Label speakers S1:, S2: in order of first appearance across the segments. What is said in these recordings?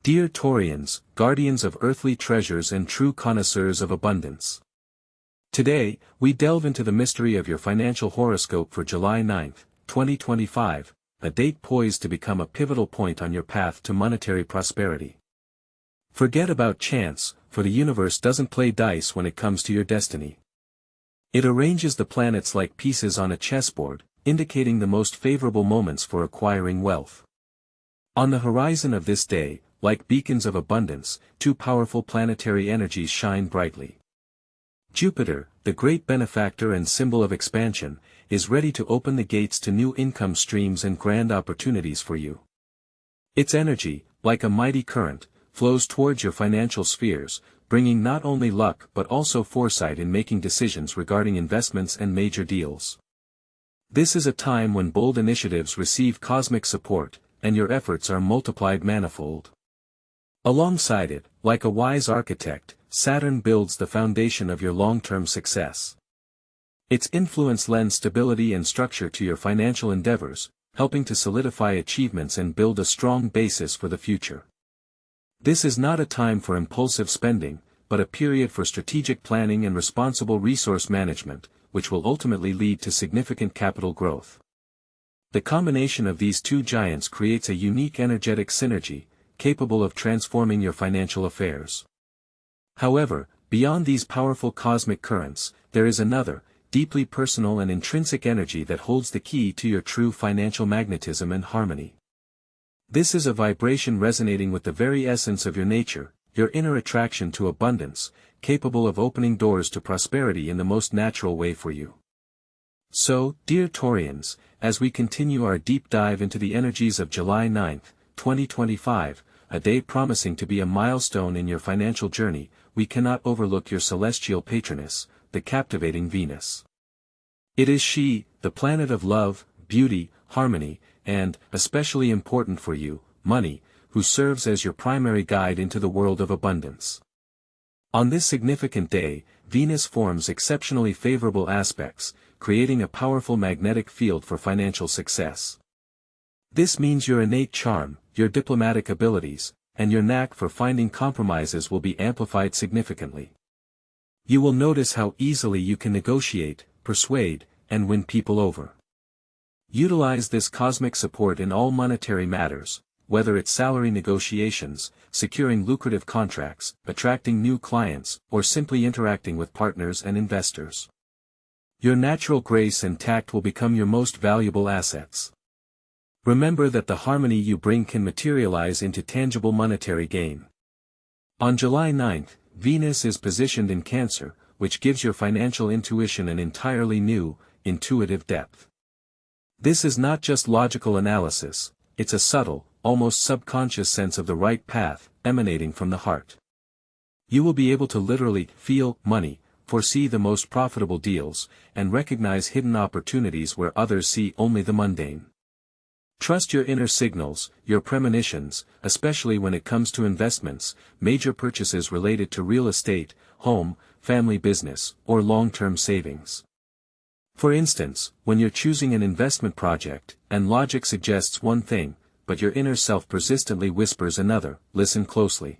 S1: Dear Taurians, guardians of earthly treasures and true connoisseurs of abundance. Today, we delve into the mystery of your financial horoscope for July 9, 2025, a date poised to become a pivotal point on your path to monetary prosperity. Forget about chance, for the universe doesn't play dice when it comes to your destiny. It arranges the planets like pieces on a chessboard, indicating the most favorable moments for acquiring wealth. On the horizon of this day, like beacons of abundance, two powerful planetary energies shine brightly. Jupiter, the great benefactor and symbol of expansion, is ready to open the gates to new income streams and grand opportunities for you. Its energy, like a mighty current, flows towards your financial spheres, bringing not only luck but also foresight in making decisions regarding investments and major deals. This is a time when bold initiatives receive cosmic support, and your efforts are multiplied manifold. Alongside it, like a wise architect, Saturn builds the foundation of your long-term success. Its influence lends stability and structure to your financial endeavors, helping to solidify achievements and build a strong basis for the future. This is not a time for impulsive spending, but a period for strategic planning and responsible resource management, which will ultimately lead to significant capital growth. The combination of these two giants creates a unique energetic synergy, capable of transforming your financial affairs. However, beyond these powerful cosmic currents, there is another, deeply personal and intrinsic energy that holds the key to your true financial magnetism and harmony. This is a vibration resonating with the very essence of your nature, your inner attraction to abundance, capable of opening doors to prosperity in the most natural way for you. So, dear Taurians, as we continue our deep dive into the energies of July 9, 2025, a day promising to be a milestone in your financial journey, we cannot overlook your celestial patroness, the captivating Venus. It is she, the planet of love, beauty, harmony, and, especially important for you, money, who serves as your primary guide into the world of abundance. On this significant day, Venus forms exceptionally favorable aspects, creating a powerful magnetic field for financial success. This means your innate charm, your diplomatic abilities, and your knack for finding compromises will be amplified significantly. You will notice how easily you can negotiate, persuade, and win people over. Utilize this cosmic support in all monetary matters, whether it's salary negotiations, securing lucrative contracts, attracting new clients, or simply interacting with partners and investors. Your natural grace and tact will become your most valuable assets. Remember that the harmony you bring can materialize into tangible monetary gain. On July 9, Venus is positioned in Cancer, which gives your financial intuition an entirely new, intuitive depth. This is not just logical analysis, it's a subtle, almost subconscious sense of the right path, emanating from the heart. You will be able to literally feel money, foresee the most profitable deals, and recognize hidden opportunities where others see only the mundane. Trust your inner signals, your premonitions, especially when it comes to investments, major purchases related to real estate, home, family business, or long-term savings. For instance, when you're choosing an investment project, and logic suggests one thing, but your inner self persistently whispers another, listen closely.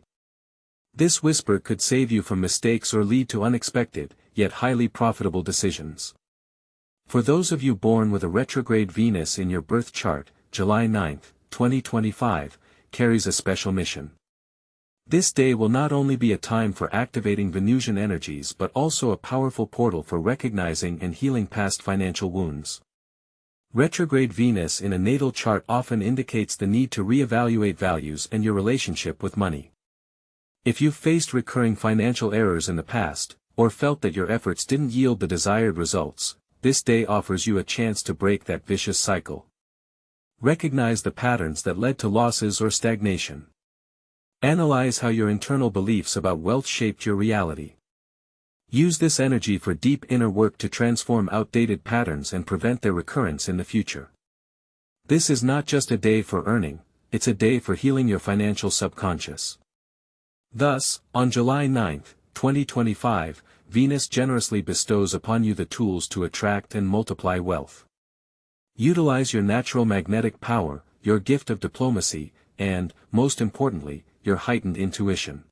S1: This whisper could save you from mistakes or lead to unexpected, yet highly profitable decisions. For those of you born with a retrograde Venus in your birth chart, July 9, 2025, carries a special mission. This day will not only be a time for activating Venusian energies but also a powerful portal for recognizing and healing past financial wounds. Retrograde Venus in a natal chart often indicates the need to reevaluate values and your relationship with money. If you've faced recurring financial errors in the past, or felt that your efforts didn't yield the desired results, this day offers you a chance to break that vicious cycle. Recognize the patterns that led to losses or stagnation. Analyze how your internal beliefs about wealth shaped your reality. Use this energy for deep inner work to transform outdated patterns and prevent their recurrence in the future. This is not just a day for earning, it's a day for healing your financial subconscious. Thus, on July 9, 2025, Venus generously bestows upon you the tools to attract and multiply wealth. Utilize your natural magnetic power, your gift of diplomacy, and, most importantly, your heightened intuition.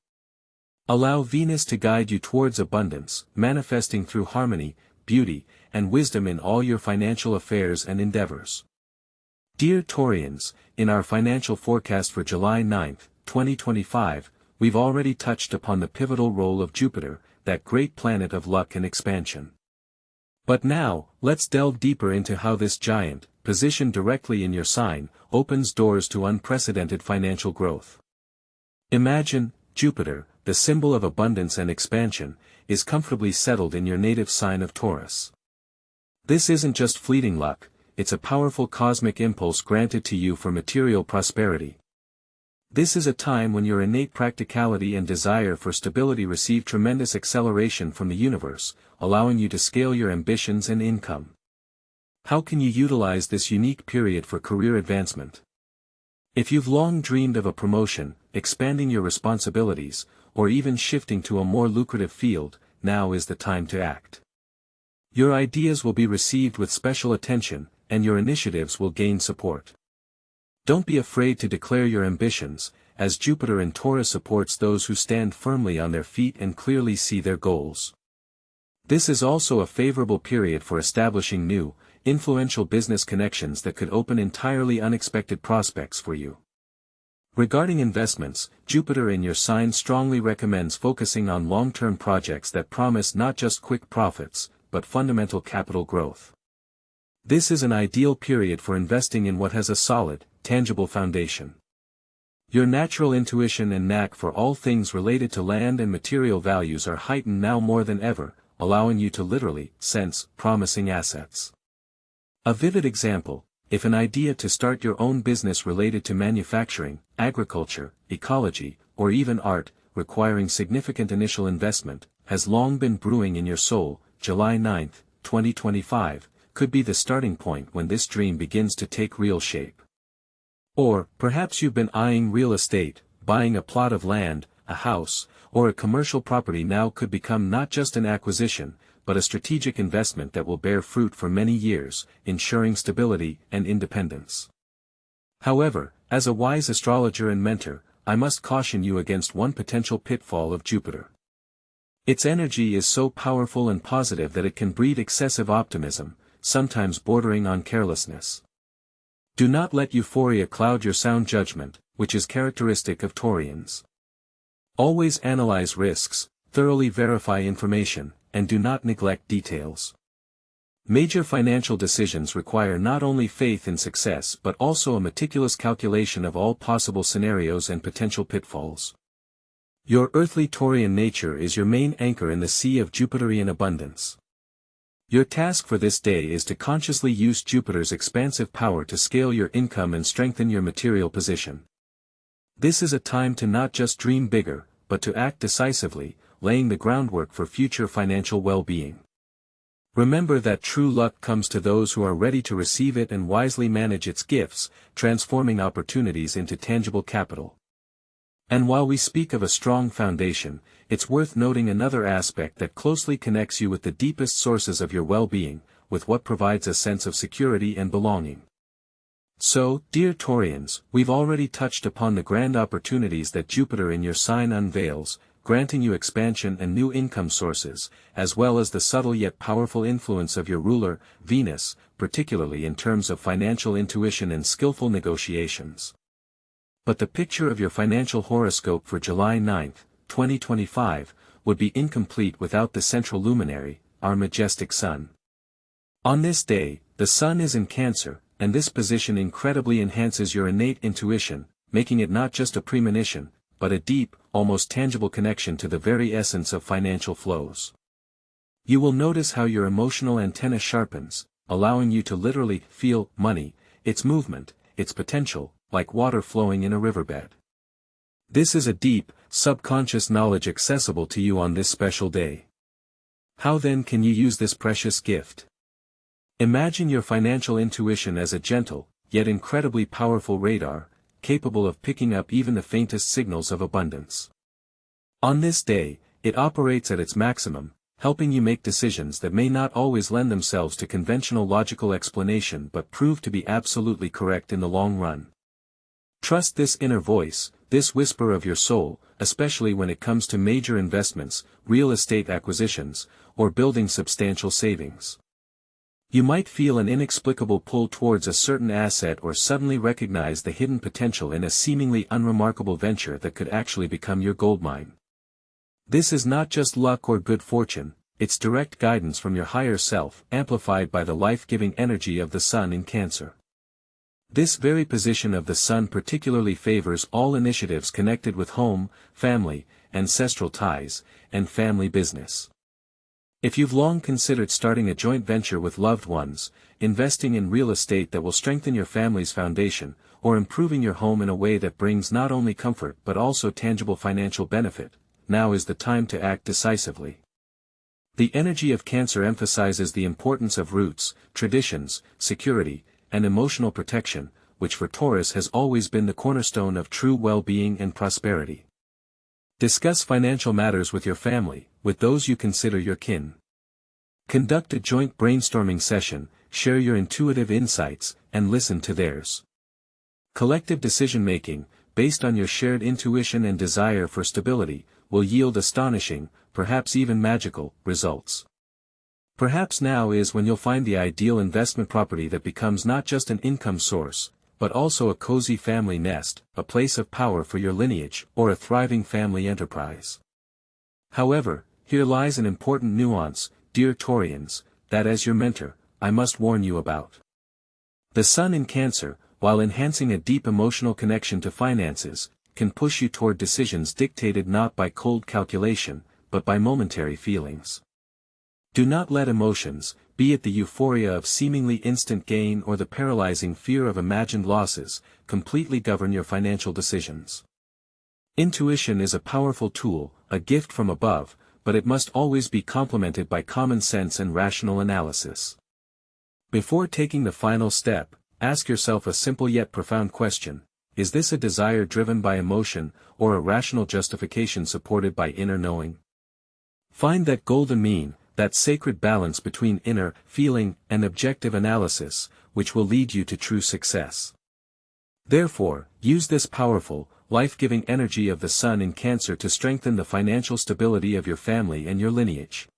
S1: Allow Venus to guide you towards abundance, manifesting through harmony, beauty, and wisdom in all your financial affairs and endeavors. Dear Taurians, in our financial forecast for July 9, 2025, we've already touched upon the pivotal role of Jupiter, that great planet of luck and expansion. But now, let's delve deeper into how this giant, positioned directly in your sign, opens doors to unprecedented financial growth. Imagine, Jupiter, the symbol of abundance and expansion, is comfortably settled in your native sign of Taurus. This isn't just fleeting luck, it's a powerful cosmic impulse granted to you for material prosperity. This is a time when your innate practicality and desire for stability receive tremendous acceleration from the universe, allowing you to scale your ambitions and income. How can you utilize this unique period for career advancement? If you've long dreamed of a promotion, expanding your responsibilities, or even shifting to a more lucrative field, now is the time to act. Your ideas will be received with special attention, and your initiatives will gain support. Don't be afraid to declare your ambitions, as Jupiter in Taurus supports those who stand firmly on their feet and clearly see their goals. This is also a favorable period for establishing new, influential business connections that could open entirely unexpected prospects for you. Regarding investments, Jupiter in your sign strongly recommends focusing on long-term projects that promise not just quick profits, but fundamental capital growth. This is an ideal period for investing in what has a solid, tangible foundation. Your natural intuition and knack for all things related to land and material values are heightened now more than ever, allowing you to literally sense promising assets. A vivid example: if an idea to start your own business related to manufacturing, agriculture, ecology, or even art, requiring significant initial investment, has long been brewing in your soul, July 9, 2025, could be the starting point when this dream begins to take real shape. Or, perhaps you've been eyeing real estate, buying a plot of land, a house, or a commercial property now could become not just an acquisition, but a strategic investment that will bear fruit for many years, ensuring stability and independence. However, as a wise astrologer and mentor, I must caution you against one potential pitfall of Jupiter. Its energy is so powerful and positive that it can breed excessive optimism, sometimes bordering on carelessness. Do not let euphoria cloud your sound judgment, which is characteristic of Taurians. Always analyze risks, thoroughly verify information, and do not neglect details. Major financial decisions require not only faith in success but also a meticulous calculation of all possible scenarios and potential pitfalls. Your earthly Taurian nature is your main anchor in the sea of Jupiterian abundance. Your task for this day is to consciously use Jupiter's expansive power to scale your income and strengthen your material position. This is a time to not just dream bigger, but to act decisively, laying the groundwork for future financial well-being. Remember that true luck comes to those who are ready to receive it and wisely manage its gifts, transforming opportunities into tangible capital. And while we speak of a strong foundation, it's worth noting another aspect that closely connects you with the deepest sources of your well-being, with what provides a sense of security and belonging. So, dear Taurians, we've already touched upon the grand opportunities that Jupiter in your sign unveils, granting you expansion and new income sources, as well as the subtle yet powerful influence of your ruler, Venus, particularly in terms of financial intuition and skillful negotiations. But the picture of your financial horoscope for July 9, 2025, would be incomplete without the central luminary, our majestic Sun. On this day, the Sun is in Cancer, and this position incredibly enhances your innate intuition, making it not just a premonition, but a deep, almost tangible connection to the very essence of financial flows. You will notice how your emotional antenna sharpens, allowing you to literally feel money, its movement, its potential, like water flowing in a riverbed. This is a deep, subconscious knowledge accessible to you on this special day. How then can you use this precious gift? Imagine your financial intuition as a gentle, yet incredibly powerful radar, capable of picking up even the faintest signals of abundance. On this day, it operates at its maximum, helping you make decisions that may not always lend themselves to conventional logical explanation but prove to be absolutely correct in the long run. Trust this inner voice, this whisper of your soul, especially when it comes to major investments, real estate acquisitions, or building substantial savings. You might feel an inexplicable pull towards a certain asset or suddenly recognize the hidden potential in a seemingly unremarkable venture that could actually become your goldmine. This is not just luck or good fortune, it's direct guidance from your higher self, amplified by the life-giving energy of the Sun in Cancer. This very position of the Sun particularly favors all initiatives connected with home, family, ancestral ties, and family business. If you've long considered starting a joint venture with loved ones, investing in real estate that will strengthen your family's foundation, or improving your home in a way that brings not only comfort but also tangible financial benefit, now is the time to act decisively. The energy of Cancer emphasizes the importance of roots, traditions, security, and emotional protection, which for Taurus has always been the cornerstone of true well-being and prosperity. Discuss financial matters with your family, with those you consider your kin. Conduct a joint brainstorming session, share your intuitive insights, and listen to theirs. Collective decision-making, based on your shared intuition and desire for stability, will yield astonishing, perhaps even magical, results. Perhaps now is when you'll find the ideal investment property that becomes not just an income source, but also a cozy family nest, a place of power for your lineage, or a thriving family enterprise. However, here lies an important nuance, dear Taurians, that as your mentor, I must warn you about. The Sun in Cancer, while enhancing a deep emotional connection to finances, can push you toward decisions dictated not by cold calculation, but by momentary feelings. Do not let emotions, be it the euphoria of seemingly instant gain or the paralyzing fear of imagined losses, completely govern your financial decisions. Intuition is a powerful tool, a gift from above, but it must always be complemented by common sense and rational analysis. Before taking the final step, ask yourself a simple yet profound question: is this a desire driven by emotion, or a rational justification supported by inner knowing? Find that golden mean, that sacred balance between inner feeling and objective analysis, which will lead you to true success. Therefore, use this powerful, life-giving energy of the Sun in Cancer to strengthen the financial stability of your family and your lineage.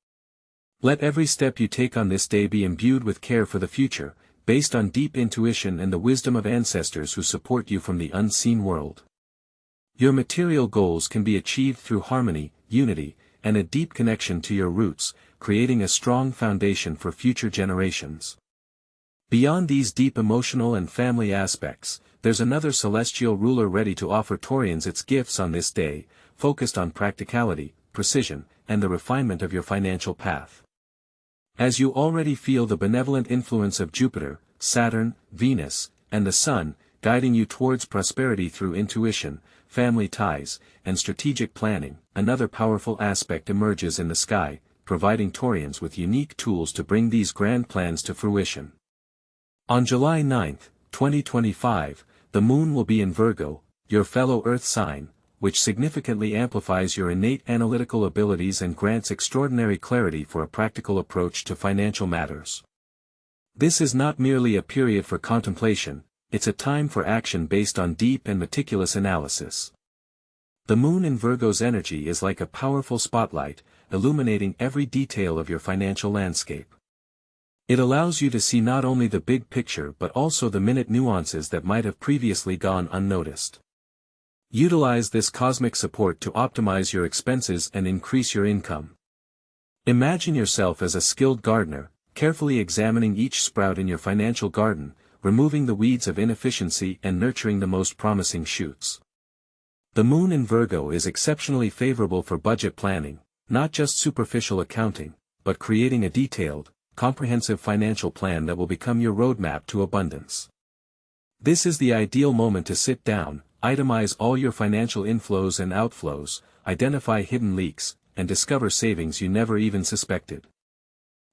S1: Let every step you take on this day be imbued with care for the future, based on deep intuition and the wisdom of ancestors who support you from the unseen world. Your material goals can be achieved through harmony, unity, and a deep connection to your roots, creating a strong foundation for future generations. Beyond these deep emotional and family aspects, there's another celestial ruler ready to offer Taurians its gifts on this day, focused on practicality, precision, and the refinement of your financial path. As you already feel the benevolent influence of Jupiter, Saturn, Venus, and the Sun, guiding you towards prosperity through intuition, family ties, and strategic planning, another powerful aspect emerges in the sky, providing Taurians with unique tools to bring these grand plans to fruition. On July 9, 2025, the Moon will be in Virgo, your fellow Earth sign, which significantly amplifies your innate analytical abilities and grants extraordinary clarity for a practical approach to financial matters. This is not merely a period for contemplation, it's a time for action based on deep and meticulous analysis. The Moon in Virgo's energy is like a powerful spotlight, illuminating every detail of your financial landscape. It allows you to see not only the big picture but also the minute nuances that might have previously gone unnoticed. Utilize this cosmic support to optimize your expenses and increase your income. Imagine yourself as a skilled gardener, carefully examining each sprout in your financial garden, removing the weeds of inefficiency and nurturing the most promising shoots. The Moon in Virgo is exceptionally favorable for budget planning, not just superficial accounting, but creating a detailed, comprehensive financial plan that will become your roadmap to abundance. This is the ideal moment to sit down, itemize all your financial inflows and outflows, identify hidden leaks, and discover savings you never even suspected.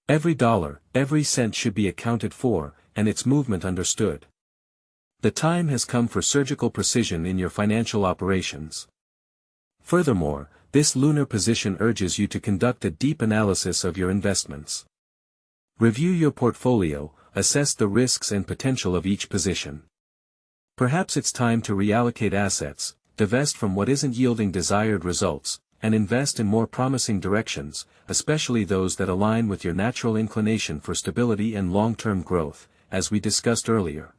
S1: Every dollar, every cent should be accounted for, and its movement understood. The time has come for surgical precision in your financial operations. Furthermore, this lunar position urges you to conduct a deep analysis of your investments. Review your portfolio, assess the risks and potential of each position. Perhaps it's time to reallocate assets, divest from what isn't yielding desired results, and invest in more promising directions, especially those that align with your natural inclination for stability and long-term growth, as we discussed earlier.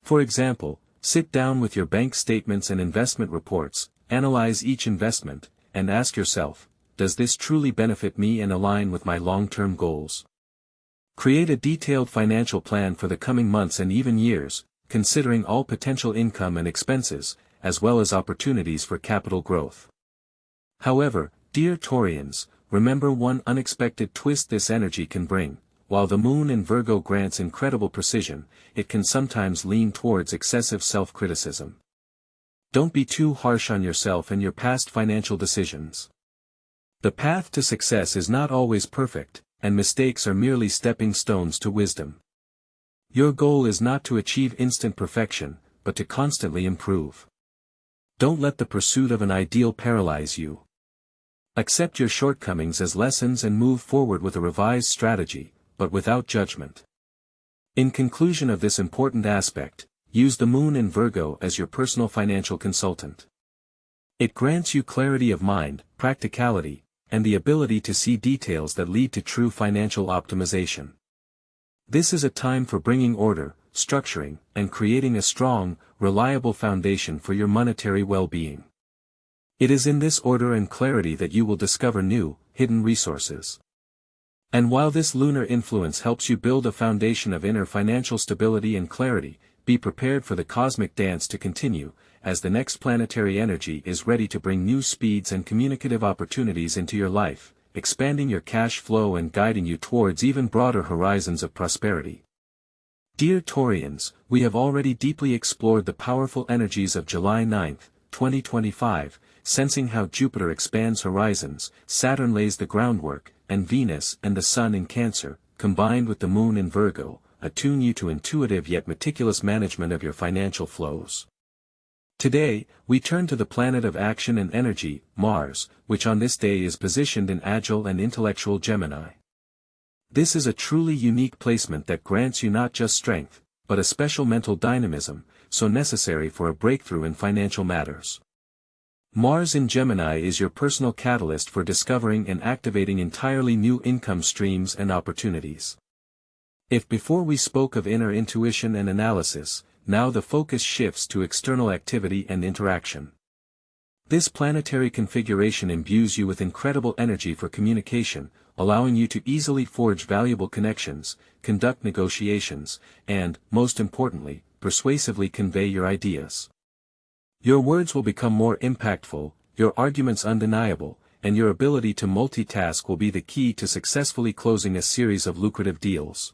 S1: For example, sit down with your bank statements and investment reports, analyze each investment, and ask yourself, does this truly benefit me and align with my long-term goals? Create a detailed financial plan for the coming months and even years, considering all potential income and expenses, as well as opportunities for capital growth. However, dear Taurians, remember one unexpected twist this energy can bring. While the moon in Virgo grants incredible precision, it can sometimes lean towards excessive self-criticism. Don't be too harsh on yourself and your past financial decisions. The path to success is not always perfect, and mistakes are merely stepping stones to wisdom. Your goal is not to achieve instant perfection, but to constantly improve. Don't let the pursuit of an ideal paralyze you. Accept your shortcomings as lessons and move forward with a revised strategy, but without judgment. In conclusion of this important aspect, use the moon in Virgo as your personal financial consultant. It grants you clarity of mind, practicality, and the ability to see details that lead to true financial optimization. This is a time for bringing order, structuring, and creating a strong, reliable foundation for your monetary well-being. It is in this order and clarity that you will discover new, hidden resources. And while this lunar influence helps you build a foundation of inner financial stability and clarity, be prepared for the cosmic dance to continue, as the next planetary energy is ready to bring new speeds and communicative opportunities into your life, expanding your cash flow and guiding you towards even broader horizons of prosperity. Dear Taurians, we have already deeply explored the powerful energies of July 9, 2025, sensing how Jupiter expands horizons, Saturn lays the groundwork, and Venus and the Sun in Cancer, combined with the Moon in Virgo, attune you to intuitive yet meticulous management of your financial flows. Today, we turn to the planet of action and energy, Mars, which on this day is positioned in agile and intellectual Gemini. This is a truly unique placement that grants you not just strength, but a special mental dynamism, so necessary for a breakthrough in financial matters. Mars in Gemini is your personal catalyst for discovering and activating entirely new income streams and opportunities. If before we spoke of inner intuition and analysis, now the focus shifts to external activity and interaction. This planetary configuration imbues you with incredible energy for communication, allowing you to easily forge valuable connections, conduct negotiations, and, most importantly, persuasively convey your ideas. Your words will become more impactful, your arguments undeniable, and your ability to multitask will be the key to successfully closing a series of lucrative deals.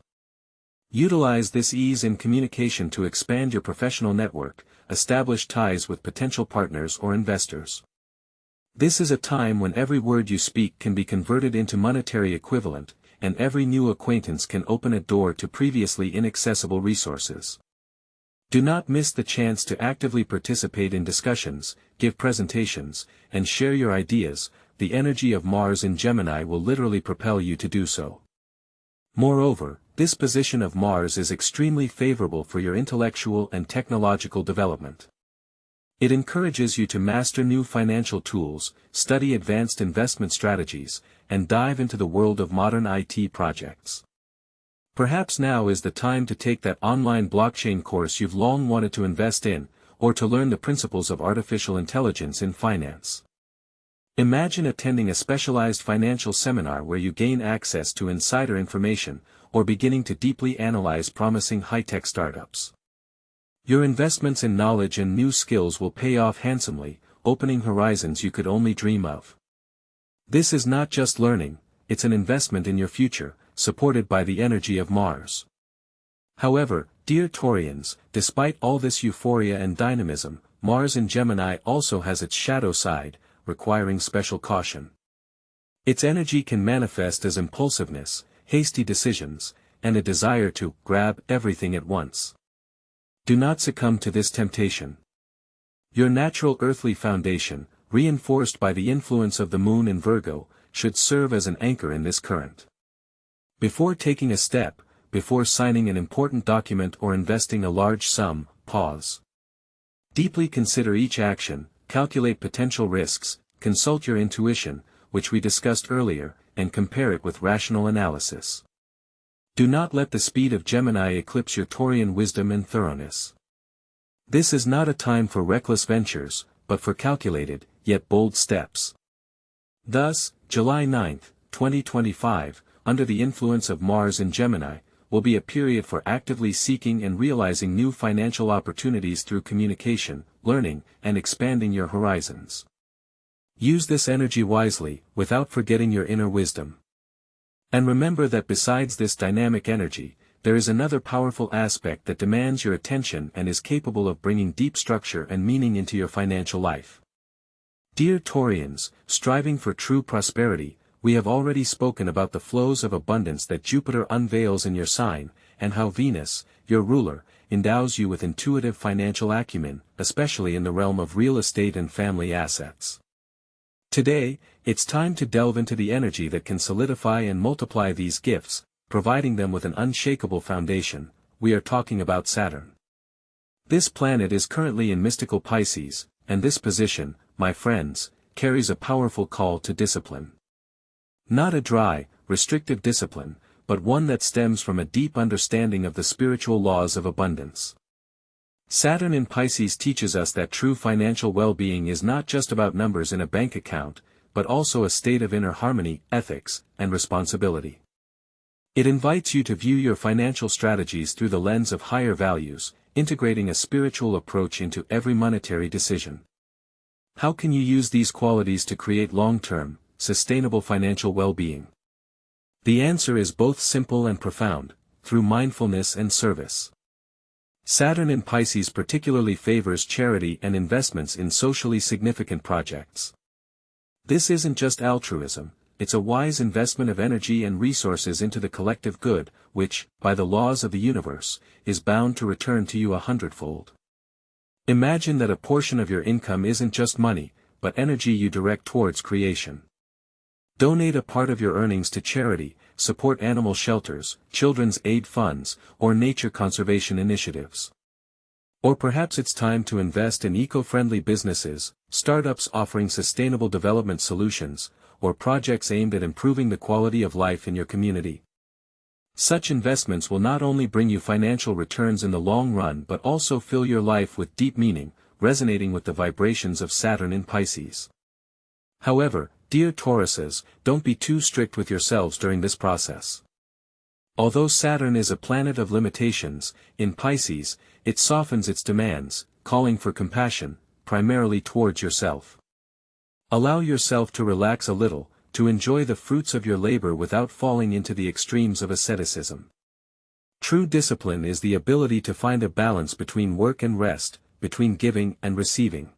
S1: Utilize this ease in communication to expand your professional network, establish ties with potential partners or investors. This is a time when every word you speak can be converted into monetary equivalent, and every new acquaintance can open a door to previously inaccessible resources. Do not miss the chance to actively participate in discussions, give presentations, and share your ideas. The energy of Mars in Gemini will literally propel you to do so. Moreover, this position of Mars is extremely favorable for your intellectual and technological development. It encourages you to master new financial tools, study advanced investment strategies, and dive into the world of modern IT projects. Perhaps now is the time to take that online blockchain course you've long wanted to invest in, or to learn the principles of artificial intelligence in finance. Imagine attending a specialized financial seminar where you gain access to insider information, or beginning to deeply analyze promising high-tech startups. Your investments in knowledge and new skills will pay off handsomely, opening horizons you could only dream of. This is not just learning, it's an investment in your future, supported by the energy of Mars. However, dear Taurians, despite all this euphoria and dynamism, Mars in Gemini also has its shadow side, requiring special caution. Its energy can manifest as impulsiveness, hasty decisions, and a desire to grab everything at once. Do not succumb to this temptation. Your natural earthly foundation, reinforced by the influence of the moon in Virgo, should serve as an anchor in this current. Before taking a step, before signing an important document or investing a large sum, pause. Deeply consider each action, calculate potential risks, consult your intuition, which we discussed earlier, and compare it with rational analysis. Do not let the speed of Gemini eclipse your Taurian wisdom and thoroughness. This is not a time for reckless ventures, but for calculated, yet bold steps. Thus, July 9, 2025, under the influence of Mars in Gemini, will be a period for actively seeking and realizing new financial opportunities through communication, learning, and expanding your horizons. Use this energy wisely, without forgetting your inner wisdom. And remember that besides this dynamic energy, there is another powerful aspect that demands your attention and is capable of bringing deep structure and meaning into your financial life. Dear Taurians, striving for true prosperity, we have already spoken about the flows of abundance that Jupiter unveils in your sign, and how Venus, your ruler, endows you with intuitive financial acumen, especially in the realm of real estate and family assets. Today, it's time to delve into the energy that can solidify and multiply these gifts, providing them with an unshakable foundation. We are talking about Saturn. This planet is currently in mystical Pisces, and this position, my friends, carries a powerful call to discipline. Not a dry, restrictive discipline, but one that stems from a deep understanding of the spiritual laws of abundance. Saturn in Pisces teaches us that true financial well-being is not just about numbers in a bank account, but also a state of inner harmony, ethics, and responsibility. It invites you to view your financial strategies through the lens of higher values, integrating a spiritual approach into every monetary decision. How can you use these qualities to create long-term, sustainable financial well-being? The answer is both simple and profound, through mindfulness and service. Saturn in Pisces particularly favors charity and investments in socially significant projects. This isn't just altruism, it's a wise investment of energy and resources into the collective good, which, by the laws of the universe, is bound to return to you 100-fold. Imagine that a portion of your income isn't just money, but energy you direct towards creation. Donate a part of your earnings to charity, support animal shelters, children's aid funds, or nature conservation initiatives. Or perhaps it's time to invest in eco-friendly businesses, startups offering sustainable development solutions, or projects aimed at improving the quality of life in your community. Such investments will not only bring you financial returns in the long run but also fill your life with deep meaning, resonating with the vibrations of Saturn in Pisces. However, dear Tauruses, don't be too strict with yourselves during this process. Although Saturn is a planet of limitations, in Pisces, it softens its demands, calling for compassion, primarily towards yourself. Allow yourself to relax a little, to enjoy the fruits of your labor without falling into the extremes of asceticism. True discipline is the ability to find a balance between work and rest, between giving and receiving.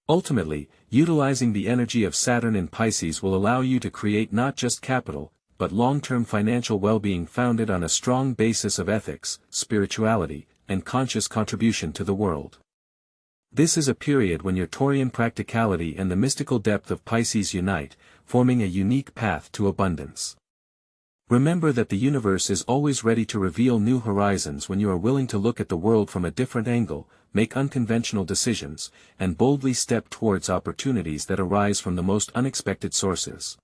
S1: Ultimately, utilizing the energy of Saturn in Pisces will allow you to create not just capital, but long-term financial well-being founded on a strong basis of ethics, spirituality, and conscious contribution to the world. This is a period when your Taurian practicality and the mystical depth of Pisces unite, forming a unique path to abundance. Remember that the universe is always ready to reveal new horizons when you are willing to look at the world from a different angle, make unconventional decisions, and boldly step towards opportunities that arise from the most unexpected sources.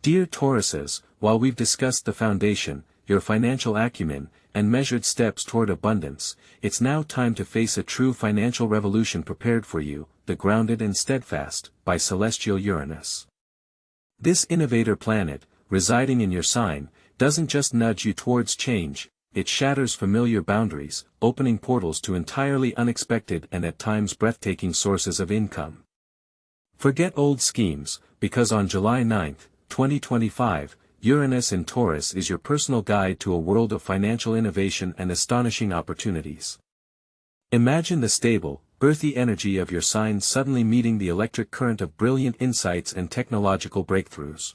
S1: Dear Tauruses, while we've discussed the foundation, your financial acumen, and measured steps toward abundance, it's now time to face a true financial revolution prepared for you, the grounded and steadfast, by celestial Uranus. This innovator planet, residing in your sign, doesn't just nudge you towards change, it shatters familiar boundaries, opening portals to entirely unexpected and at times breathtaking sources of income. Forget old schemes, because on July 9, 2025, Uranus in Taurus is your personal guide to a world of financial innovation and astonishing opportunities. Imagine the stable, earthy energy of your sign suddenly meeting the electric current of brilliant insights and technological breakthroughs.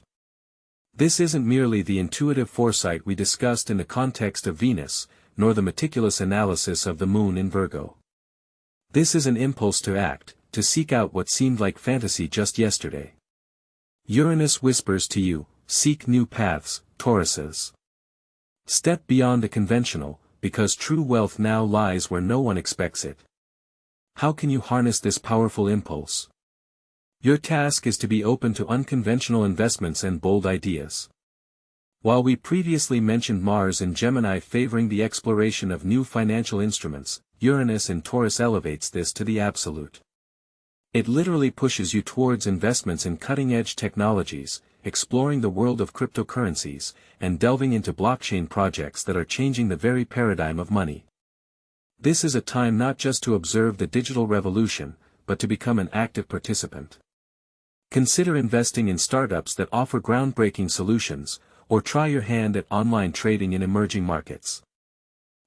S1: This isn't merely the intuitive foresight we discussed in the context of Venus, nor the meticulous analysis of the moon in Virgo. This is an impulse to act, to seek out what seemed like fantasy just yesterday. Uranus whispers to you, seek new paths, Tauruses. Step beyond the conventional, because true wealth now lies where no one expects it. how can you harness this powerful impulse? Your task is to be open to unconventional investments and bold ideas. While we previously mentioned Mars in Gemini favoring the exploration of new financial instruments, Uranus in Taurus elevates this to the absolute. It literally pushes you towards investments in cutting-edge technologies, exploring the world of cryptocurrencies, and delving into blockchain projects that are changing the very paradigm of money. This is a time not just to observe the digital revolution, but to become an active participant. Consider investing in startups that offer groundbreaking solutions, or try your hand at online trading in emerging markets.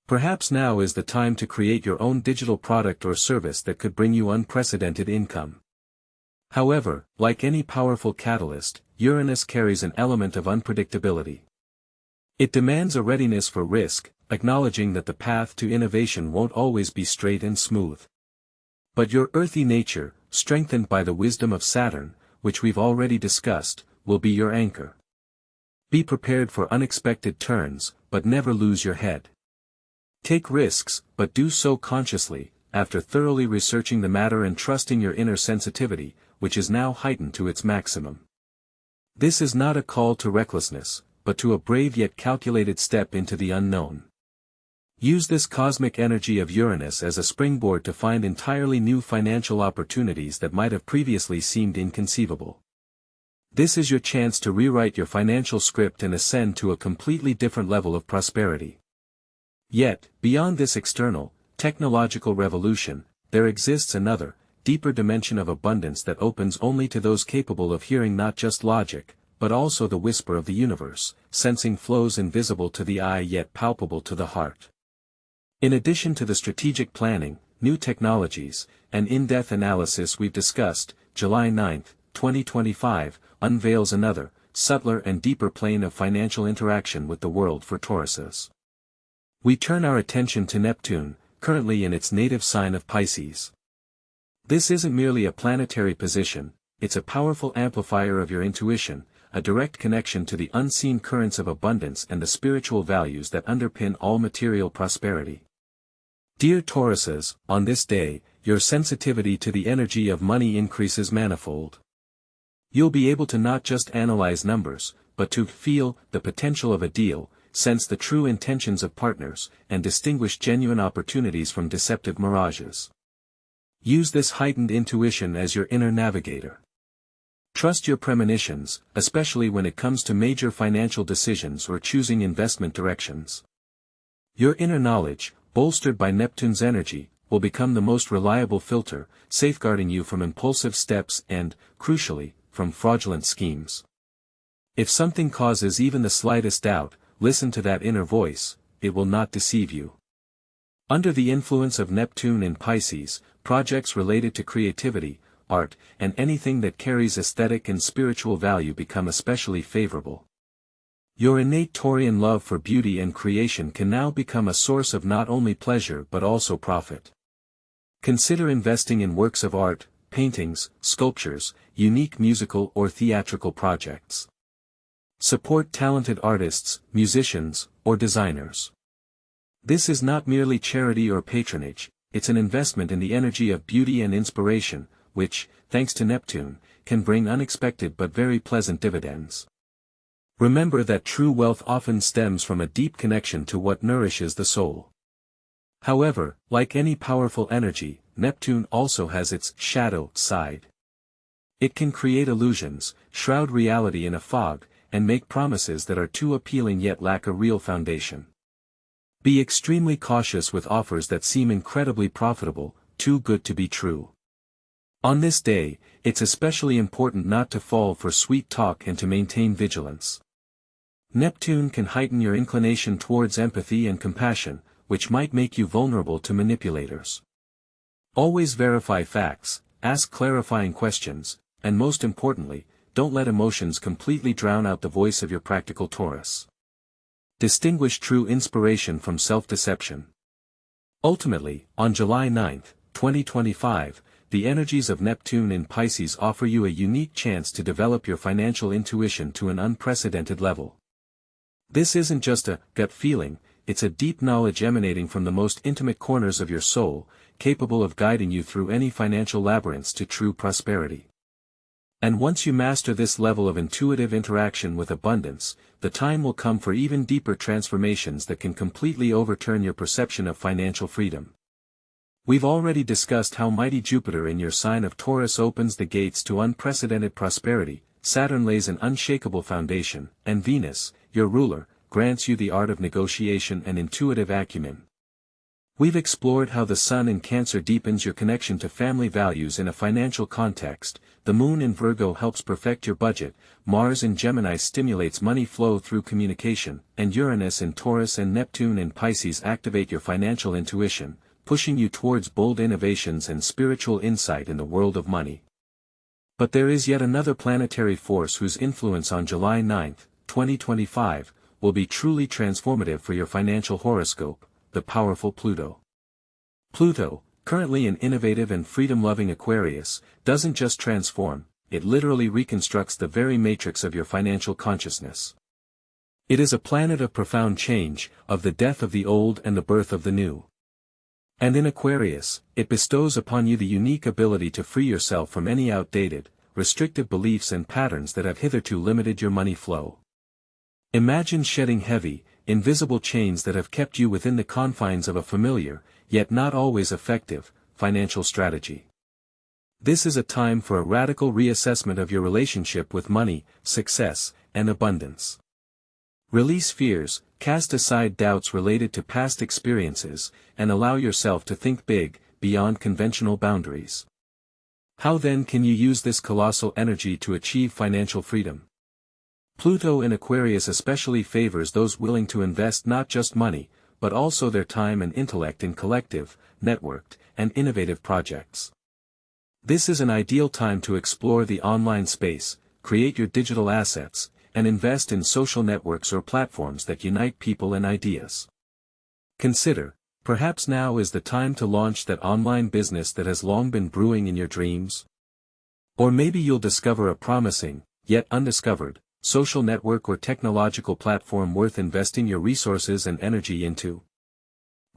S1: Perhaps now is the time to create your own digital product or service that could bring you unprecedented income. However, like any powerful catalyst, Uranus carries an element of unpredictability. It demands a readiness for risk, acknowledging that the path to innovation won't always be straight and smooth. But your earthy nature, strengthened by the wisdom of Saturn, which we've already discussed, will be your anchor. Be prepared for unexpected turns, but never lose your head. Take risks, but do so consciously, after thoroughly researching the matter and trusting your inner sensitivity, which is now heightened to its maximum. This is not a call to recklessness, but to a brave yet calculated step into the unknown. Use this cosmic energy of Uranus as a springboard to find entirely new financial opportunities that might have previously seemed inconceivable. This is your chance to rewrite your financial script and ascend to a completely different level of prosperity. Yet, beyond this external, technological revolution, there exists another, deeper dimension of abundance that opens only to those capable of hearing not just logic, but also the whisper of the universe, sensing flows invisible to the eye yet palpable to the heart. In addition to the strategic planning, new technologies, and in-depth analysis we've discussed, July 9, 2025, unveils another, subtler and deeper plane of financial interaction with the world for Tauruses. We turn our attention to Neptune, currently in its native sign of Pisces. This isn't merely a planetary position, it's a powerful amplifier of your intuition, a direct connection to the unseen currents of abundance and the spiritual values that underpin all material prosperity. Dear Tauruses, on this day, your sensitivity to the energy of money increases manifold. You'll be able to not just analyze numbers, but to feel the potential of a deal, sense the true intentions of partners, and distinguish genuine opportunities from deceptive mirages. Use this heightened intuition as your inner navigator. Trust your premonitions, especially when it comes to major financial decisions or choosing investment directions. Your inner knowledge, bolstered by Neptune's energy, will become the most reliable filter, safeguarding you from impulsive steps and, crucially, from fraudulent schemes. If something causes even the slightest doubt, listen to that inner voice, it will not deceive you. Under the influence of Neptune in Pisces, projects related to creativity, art, and anything that carries aesthetic and spiritual value become especially favorable. Your innate Taurian love for beauty and creation can now become a source of not only pleasure but also profit. Consider investing in works of art, paintings, sculptures, unique musical or theatrical projects. Support talented artists, musicians, or designers. This is not merely charity or patronage, it's an investment in the energy of beauty and inspiration, which, thanks to Neptune, can bring unexpected but very pleasant dividends. Remember that true wealth often stems from a deep connection to what nourishes the soul. However, like any powerful energy, Neptune also has its shadow side. It can create illusions, shroud reality in a fog, and make promises that are too appealing yet lack a real foundation. Be extremely cautious with offers that seem incredibly profitable, too good to be true. On this day, it's especially important not to fall for sweet talk and to maintain vigilance. Neptune can heighten your inclination towards empathy and compassion, which might make you vulnerable to manipulators. Always verify facts, ask clarifying questions, and most importantly, don't let emotions completely drown out the voice of your practical Taurus. Distinguish true inspiration from self-deception. Ultimately, on July 9, 2025, the energies of Neptune in Pisces offer you a unique chance to develop your financial intuition to an unprecedented level. This isn't just a gut feeling, it's a deep knowledge emanating from the most intimate corners of your soul, capable of guiding you through any financial labyrinths to true prosperity. And once you master this level of intuitive interaction with abundance, the time will come for even deeper transformations that can completely overturn your perception of financial freedom. We've already discussed how mighty Jupiter in your sign of Taurus opens the gates to unprecedented prosperity, Saturn lays an unshakable foundation, and Venus, your ruler, grants you the art of negotiation and intuitive acumen. We've explored how the Sun in Cancer deepens your connection to family values in a financial context, the Moon in Virgo helps perfect your budget, Mars in Gemini stimulates money flow through communication, and Uranus in Taurus and Neptune in Pisces activate your financial intuition, pushing you towards bold innovations and spiritual insight in the world of money. But there is yet another planetary force whose influence on July 9, 2025, will be truly transformative for your financial horoscope, the powerful Pluto. Pluto, currently an innovative and freedom-loving Aquarius, doesn't just transform, it literally reconstructs the very matrix of your financial consciousness. It is a planet of profound change, of the death of the old and the birth of the new. And in Aquarius, it bestows upon you the unique ability to free yourself from any outdated, restrictive beliefs and patterns that have hitherto limited your money flow. Imagine shedding heavy, invisible chains that have kept you within the confines of a familiar, yet not always effective, financial strategy. This is a time for a radical reassessment of your relationship with money, success, and abundance. Release fears, cast aside doubts related to past experiences, and allow yourself to think big, beyond conventional boundaries. How then can you use this colossal energy to achieve financial freedom? Pluto in Aquarius especially favors those willing to invest not just money, but also their time and intellect in collective, networked, and innovative projects. This is an ideal time to explore the online space, create your digital assets, and invest in social networks or platforms that unite people and ideas. Consider, perhaps now is the time to launch that online business that has long been brewing in your dreams. Or maybe you'll discover a promising, yet undiscovered, social network or technological platform worth investing your resources and energy into.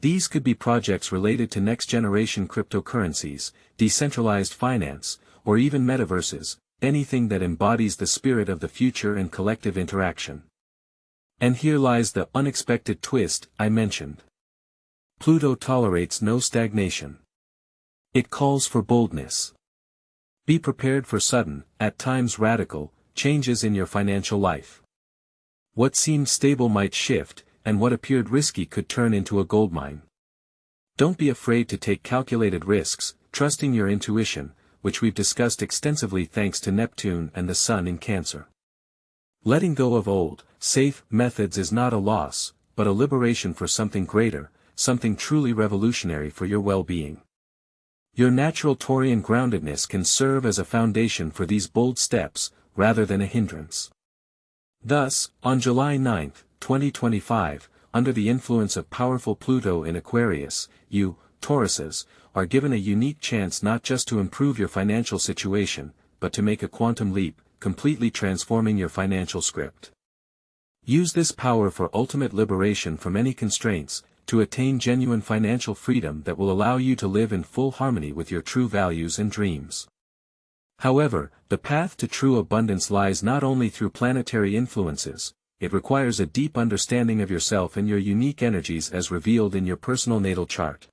S1: These could be projects related to next-generation cryptocurrencies, decentralized finance, or even metaverses, anything that embodies the spirit of the future and collective interaction. And here lies the unexpected twist I mentioned. Pluto tolerates no stagnation. It calls for boldness. Be prepared for sudden, at times radical, changes in your financial life. What seemed stable might shift, and what appeared risky could turn into a goldmine. Don't be afraid to take calculated risks, trusting your intuition, which we've discussed extensively thanks to Neptune and the Sun in Cancer. Letting go of old, safe methods is not a loss, but a liberation for something greater, something truly revolutionary for your well-being. Your natural Taurian groundedness can serve as a foundation for these bold steps, rather than a hindrance. Thus, on July 9, 2025, under the influence of powerful Pluto in Aquarius, you, Tauruses, are given a unique chance not just to improve your financial situation, but to make a quantum leap, completely transforming your financial script. Use this power for ultimate liberation from any constraints, to attain genuine financial freedom that will allow you to live in full harmony with your true values and dreams. However, the path to true abundance lies not only through planetary influences, it requires a deep understanding of yourself and your unique energies as revealed in your personal natal chart.